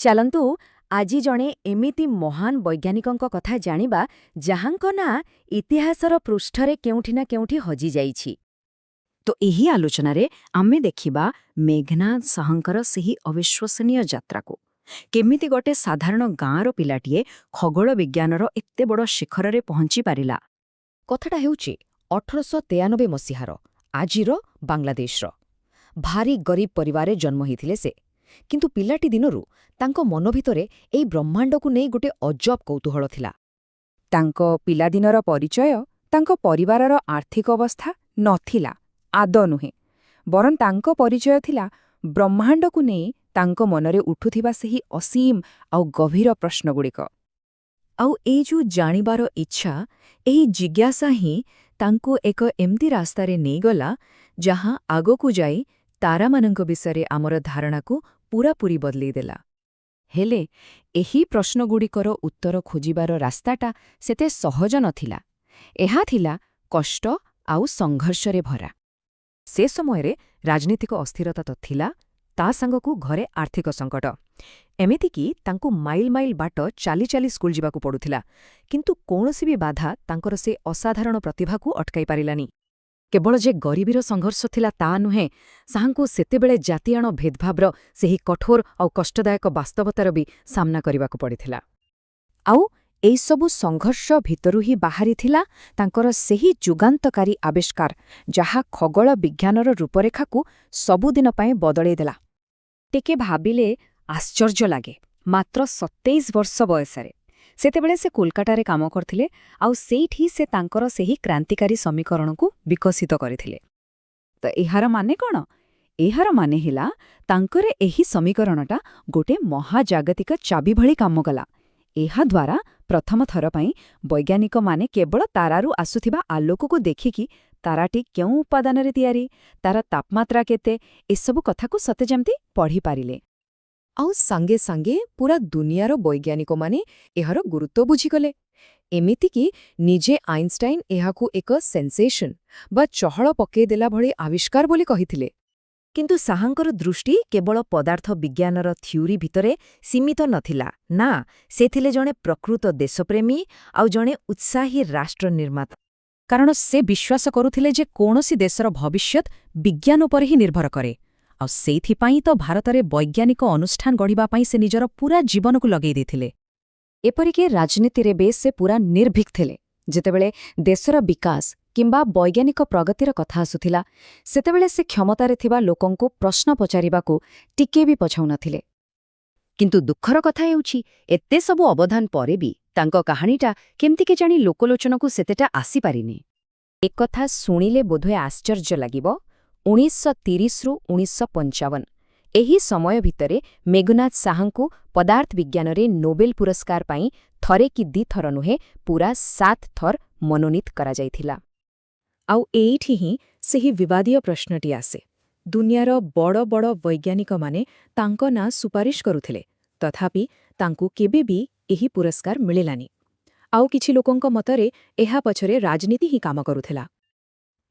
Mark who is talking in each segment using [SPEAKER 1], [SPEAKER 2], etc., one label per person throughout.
[SPEAKER 1] ଚାଲନ୍ତୁ ଆଜି ଜଣେ ଏମିତି ମହାନ ବୈଜ୍ଞାନିକଙ୍କ କଥା ଜାଣିବା ଯାହାଙ୍କ ନାଁ ଇତିହାସର ପୃଷ୍ଠରେ କେଉଁଠି ନା କେଉଁଠି ହଜିଯାଇଛି।
[SPEAKER 2] ତ ଏହି ଆଲୋଚନାରେ ଆମେ ଦେଖିବା ମେଘନାଦ ସାହାଙ୍କର ସେହି ଅବିଶ୍ୱସନୀୟ ଯାତ୍ରାକୁ। କେମିତି ଗୋଟେ ସାଧାରଣ ଗାଁର ପିଲାଟିଏ ଖଗୋଳ ବିଜ୍ଞାନର ଏତେ ବଡ଼ ଶିଖରରେ ପହଞ୍ଚି ପାରିଲା।
[SPEAKER 1] କଥାଟା ହେଉଛି 1893 ମସିହାର ଆଜିର ବାଂଲାଦେଶର। ଭାରି ଗରିବ ପରିବାରରେ ଜନ୍ମ ହୋଇଥିଲେ ସେ, କିନ୍ତୁ ପିଲାଟି ଦିନରୁ ତାଙ୍କ ମନ ଭିତରେ ଏହି ବ୍ରହ୍ମାଣ୍ଡକୁ ନେଇ ଗୋଟେ ଅଜବ କୌତୂହଳ ଥିଲା।
[SPEAKER 2] ତାଙ୍କ ପିଲାଦିନର ପରିଚୟ ତାଙ୍କ ପରିବାରର ଆର୍ଥିକ ଅବସ୍ଥା ନଥିଲା, ଆଦୌ ନୁହେଁ। ବରଂ ତାଙ୍କ ପରିଚୟ ଥିଲା ବ୍ରହ୍ମାଣ୍ଡକୁ ନେଇ ତାଙ୍କ ମନରେ ଉଠୁଥିବା ସେହି ଅସୀମ ଆଉ ଗଭୀର ପ୍ରଶ୍ନଗୁଡ଼ିକ। ଆଉ ଏଇ ଯେଉଁ ଜାଣିବାର ଇଚ୍ଛା, ଏହି ଜିଜ୍ଞାସା ହିଁ ତାଙ୍କୁ ଏକ ଏମିତି ରାସ୍ତାରେ ନେଇଗଲା ଯାହା ଆଗକୁ ଯାଇ ତାରାମାନଙ୍କ ବିଷୟରେ ଆମର ଧାରଣାକୁ ପୂରାପୂରି ବଦଳେଇଦେଲା। ହେଲେ ଏହି ପ୍ରଶ୍ନଗୁଡ଼ିକର ଉତ୍ତର ଖୋଜିବାର ରାସ୍ତାଟା ସେତେ ସହଜ ନଥିଲା। ଏହା ଥିଲା କଷ୍ଟ ଆଉ ସଂଘର୍ଷରେ ଭରା। ସେ ସମୟରେ ରାଜନୀତିକ ଅସ୍ଥିରତା ତ ଥିଲା, ତା ସାଙ୍ଗକୁ ଘରେ ଆର୍ଥିକ ସଙ୍କଟ। ଏମିତିକି ତାଙ୍କୁ ମାଇଲ ମାଇଲ ବାଟ ଚାଲି ଚାଲି ସ୍କୁଲ ଯିବାକୁ ପଡ଼ୁଥିଲା, କିନ୍ତୁ କୌଣସି ବି ବାଧା ତାଙ୍କର ସେ ଅସାଧାରଣ ପ୍ରତିଭାକୁ ଅଟକାଇ ପାରିଲାନି। କେବଳ ଯେ ଗରିବୀର ସଂଘର୍ଷ ଥିଲା ତା ନୁହେଁ, ସାହାଙ୍କୁ ସେତେବେଳେ ଜାତିଆଣ ଭେଦଭାବର ସେହି କଠୋର ଆଉ କଷ୍ଟଦାୟକ ବାସ୍ତବତାର ବି ସାମ୍ନା କରିବାକୁ ପଡ଼ିଥିଲା। ଆଉ ଏଇସବୁ ସଂଘର୍ଷ ଭିତରୁ ହିଁ ବାହାରିଥିଲା ତାଙ୍କର ସେହି ଯୁଗାନ୍ତକାରୀ ଆବିଷ୍କାର, ଯାହା ଖଗୋଳ ବିଜ୍ଞାନର ରୂପରେଖାକୁ ସବୁଦିନ ପାଇଁ ବଦଳେଇ ଦେଲା। ଟିକେ ଭାବିଲେ ଆଶ୍ଚର୍ଯ୍ୟ ଲାଗେ, ମାତ୍ର 27 ବର୍ଷ ବୟସରେ ସେତେବେଳେ ସେ କୋଲକାତାରେ କାମ କରିଥିଲେ, ଆଉ ସେଇଠି ସେ ତାଙ୍କର ସେହି କ୍ରାନ୍ତିକାରୀ ସମୀକରଣକୁ ବିକଶିତ କରିଥିଲେ। ତ ଏହାର ମାନେ କ'ଣ? ଏହାର ମାନେ ହେଲା ତାଙ୍କର ଏହି ସମୀକରଣଟା ଗୋଟେ ମହାଜାଗତିକ ଚାବି ଭଳି କାମ କଲା। ଏହାଦ୍ୱାରା ପ୍ରଥମ ଥର ପାଇଁ ବୈଜ୍ଞାନିକମାନେ କେବଳ ତାରାରୁ ଆସୁଥିବା ଆଲୋକକୁ ଦେଖିକି ତାରାଟି କେଉଁ ଉପାଦାନରେ ତିଆରି, ତାର ତାପମାତ୍ରା କେତେ, ଏସବୁ କଥାକୁ ସତେ ଯେମିତି ପଢ଼ିପାରିଲେ। ଆଉ ସାଙ୍ଗେ ସାଙ୍ଗେ ପୁରା ଦୁନିଆର ବୈଜ୍ଞାନିକମାନେ ଏହାର ଗୁରୁତ୍ୱ ବୁଝିଗଲେ। ଏମିତିକି ନିଜେ ଆଇନଷ୍ଟାଇନ ଏହାକୁ ଏକ ସେନ୍ସେସନ୍ ବା ଚହଳ ପକାଇଦେଲା ଭଳି ଆବିଷ୍କାର ବୋଲି କହିଥିଲେ। କିନ୍ତୁ ସାହାଙ୍କର ଦୃଷ୍ଟି କେବଳ ପଦାର୍ଥ ବିଜ୍ଞାନର ଥିଓରି ଭିତରେ ସୀମିତ ନଥିଲା। ନା, ସେ ଥିଲେ ଜଣେ ପ୍ରକୃତ ଦେଶପ୍ରେମୀ ଆଉ ଜଣେ ଉତ୍ସାହୀ ରାଷ୍ଟ୍ର ନିର୍ମାତା। କାରଣ ସେ ବିଶ୍ୱାସ କରୁଥିଲେ ଯେ କୌଣସି ଦେଶର ଭବିଷ୍ୟତ ବିଜ୍ଞାନ ଉପରେ ହିଁ ନିର୍ଭର କରେ। ଆଉ ସେଇଥିପାଇଁ ତ ଭାରତରେ ବୈଜ୍ଞାନିକ ଅନୁଷ୍ଠାନ ଗଢ଼ିବା ପାଇଁ ସେ ନିଜର ପୁରା ଜୀବନକୁ ଲଗେଇ ଦେଇଥିଲେ। ଏପରିକି ରାଜନୀତିରେ ବି ସେ ପୁରା ନିର୍ଭୀକ ଥିଲେ। ଯେତେବେଳେ ଦେଶର ବିକାଶ କିମ୍ବା ବୈଜ୍ଞାନିକ ପ୍ରଗତିର କଥା ଆସୁଥିଲା, ସେତେବେଳେ ସେ କ୍ଷମତାରେ ଥିବା ଲୋକଙ୍କୁ ପ୍ରଶ୍ନ ପଚାରିବାକୁ ଟିକେ ବି ପଛାଉନଥିଲେ। କିନ୍ତୁ ଦୁଃଖର କଥା ହେଉଛି, ଏତେ ସବୁ ଅବଦାନ ପରେ ବି ତାଙ୍କ କାହାଣୀଟା କେମିତି କେଜାଣି ଲୋକଲୋଚନକୁ ସେତେଟା ଆସିପାରିନି। ଏକଥା ଶୁଣିଲେ ବୋଧହୁଏ ଆଶ୍ଚର୍ଯ୍ୟ ଲାଗିବ, 1930ରୁ 1955 ଏହି ସମୟ ଭିତରେ ମେଘନାଦ ସାହାଙ୍କୁ ପଦାର୍ଥ ବିଜ୍ଞାନରେ ନୋବେଲ ପୁରସ୍କାର ପାଇଁ ଥରେ କି ଦିଥର ନୁହେଁ, ପୁରା 7 ଥର ମନୋନୀତ କରାଯାଇଥିଲା। ଆଉ ଏଇଠି ହିଁ ସେହି ବିବାଦୀୟ ପ୍ରଶ୍ନଟି ଆସେ। ଦୁନିଆର ବଡ଼ ବଡ଼ ବୈଜ୍ଞାନିକମାନେ ତାଙ୍କ ନାଁ ସୁପାରିଶ କରୁଥିଲେ, ତଥାପି ତାଙ୍କୁ କେବେ ବି ଏହି ପୁରସ୍କାର ମିଳିଲାନି। ଆଉ କିଛି ଲୋକଙ୍କ ମତରେ ଏହା ପଛରେ ରାଜନୀତି ହିଁ କାମ କରୁଥିଲା।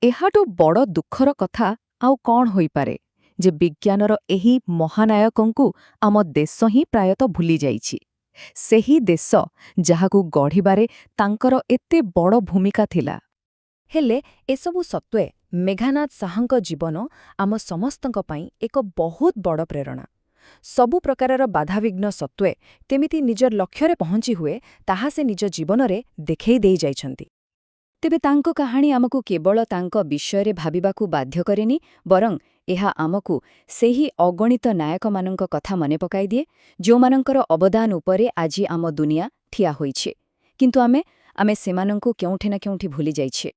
[SPEAKER 2] ଏହାଠୁ ବଡ଼ ଦୁଃଖର କଥା ଆଉ କ'ଣ ହୋଇପାରେ ଯେ ବିଜ୍ଞାନର ଏହି ମହାନାୟକଙ୍କୁ ଆମ ଦେଶ ହିଁ ପ୍ରାୟତଃ ଭୁଲିଯାଇଛି। ସେହି ଦେଶ ଯାହାକୁ ଗଢ଼ିବାରେ ତାଙ୍କର ଏତେ ବଡ଼ ଭୂମିକା ଥିଲା। ହେଲେ ଏସବୁ ସତ୍ତ୍ୱେ ମେଘନାଦ ସାହାଙ୍କ ଜୀବନ ଆମ ସମସ୍ତଙ୍କ ପାଇଁ ଏକ ବହୁତ ବଡ଼ ପ୍ରେରଣା। ସବୁ ପ୍ରକାରର ବାଧାବିଘ୍ନ ସତ୍ତ୍ୱେ କେମିତି ନିଜର ଲକ୍ଷ୍ୟରେ ପହଞ୍ଚି ହୁଏ, ତାହା ସେ ନିଜ ଜୀବନରେ ଦେଖେଇ ଦେଇ ଯାଇଛନ୍ତି। ତେବେ ତାଙ୍କ କାହାଣୀ ଆମକୁ କେବଳ ତାଙ୍କ ବିଷୟରେ ଭାବିବାକୁ ବାଧ୍ୟ କରେନି, ବରଂ ଏହା ଆମକୁ ସେହି ଅଗଣିତ ନାୟକମାନଙ୍କ କଥା ମନେ ପକାଇ ଦିଏ, ଯେଉଁମାନଙ୍କର ଅବଦାନ ଉପରେ ଆଜି ଆମ ଦୁନିଆ ଠିଆ ହୋଇଛି। କିନ୍ତୁ ଆମେ ସେମାନଙ୍କୁ କେଉଁଠି ନା କେଉଁଠି ଭୁଲି ଯାଇଛେ।